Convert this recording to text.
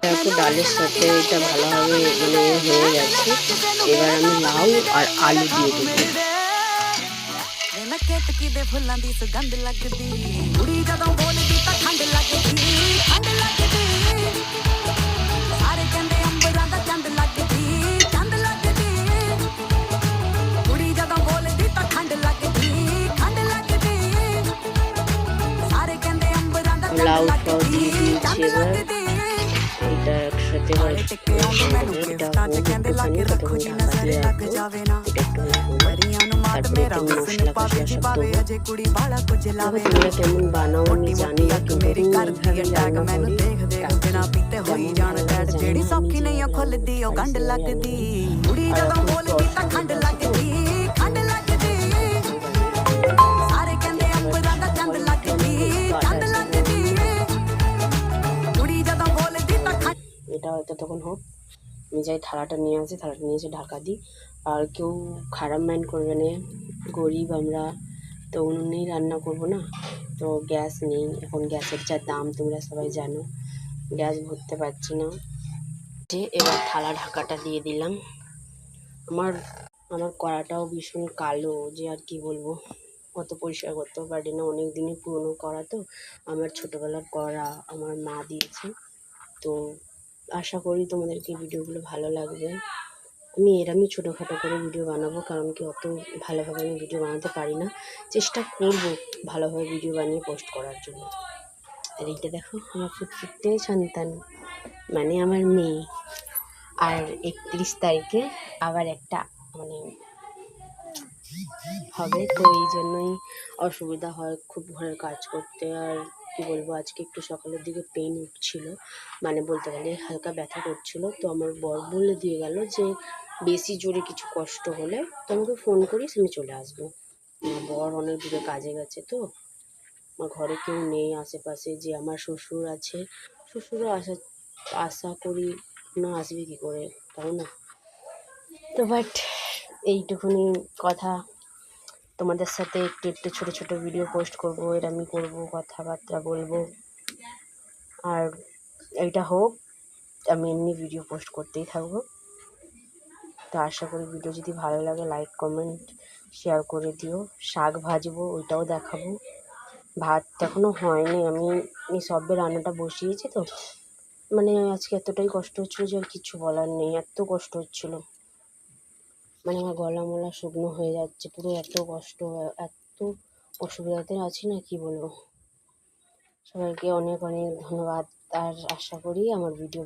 দেখো ডালের সাথে এটা ভালোভাবে হয়ে গেছে। এবার আমি লাউ আর আলু দিয়ে দেবো। লাউ ফাউ দিয়ে দিয়েছি। এবার এটা একসাথে এটা হোক একটুখানি, ততক্ষণ ঢাকা দিয়ে রাখবো। এটা একটু তারপরে একটু মশলা ফসলা সব দেবো। দেখো তোমরা কেমন বানাও আমি জানি না, কিন্তু আমি এইভাবে রান্না করি। কেমন ভালো লাগে জানি না, আমি যেভাবে রান্না করি আর এখন তো অসুবিধা আছে তো। এটা হয়তো তখন হোক, আমি যাই থালাটা নিয়ে আসি, থালাটা নিয়ে এসে ঢাকা দিই। আর কেউ খারাপ মাইন্ড করবে না, গরিব আমরা তো উনুনেই রান্না করবো না, তো গ্যাস নেই। এখন গ্যাসের যা দাম তোমরা সবাই জানো, গ্যাস ভরতে পারছি না। যে এবার থালা ঢাকাটা দিয়ে দিলাম। আমার কড়াটাও ভীষণ কালো, যে আর কি বলবো, অত পরিষ্কার করতেও পারি না, অনেক দিনই পুরনো কড়া তো। আমার ছোটোবেলার কড়া আমার মা দিয়েছে। তো আশা করি তোমাদেরকে ভিডিওগুলো ভালো লাগবে। আমি এরমই ছোটোখাটো করে ভিডিও বানাবো, কারণ কি অত ভালোভাবে আমি ভিডিও বানাতে পারি না। চেষ্টা করব ভালোভাবে ভিডিও বানিয়ে পোস্ট করার জন্য। আর এইটা দেখো আমার ফুটফুটে সন্তান, মানে আমার মেয়ে। আর 31 তারিখে আবার একটা হবে, তো এই জন্যই অসুবিধা হয় খুব ঘরের কাজ করতে। আর কি বলবো, আজকে একটু সকালের দিকে পেন উঠছিল, বলতে গেলে হালকা ব্যথা করছিল। তো আমার বর বলে দিয়ে গেল যে বেশি জোরে কিছু কষ্ট হলে তো আমাকে ফোন করিস, আমি চলে আসবো। আমার বর অনেক দূরে কাজে গেছে, তো আমার ঘরে কেউ নেই আশেপাশে। যে আমার শ্বশুর আছে, শ্বশুরও আশা করি না আসবে কী করে, তাই না? তো বাট এইটুকুনি কথা, তোমাদের সাথে একটু একটু ছোটো ছোটো ভিডিও পোস্ট করবো, এরমই করবো, কথাবার্তা বলবো। আর এইটা হোক, আমি এমনি ভিডিও পোস্ট করতেই থাকবো। তো আশা করি ভিডিও যদি ভালো লাগে লাইক কমেন্ট শেয়ার করে দিও। শাক ভাজবো, ওইটাও দেখাবো। ভাত এখনও হয়নি, আমি এই সবে রান্নাটা বসিয়েছি। তো আজকে এতটাই কষ্ট হচ্ছিলো যে আর কিছু বলার নেই, এত কষ্ট হচ্ছিলো। আমার গলা মলা শুকনো হয়ে যাচ্ছে পুরো, এত কষ্ট, এত অসুবিধাতে আছি না, কি বলবো। সবাইকে অনেক অনেক ধন্যবাদ। আর আশা করি আমার ভিডিও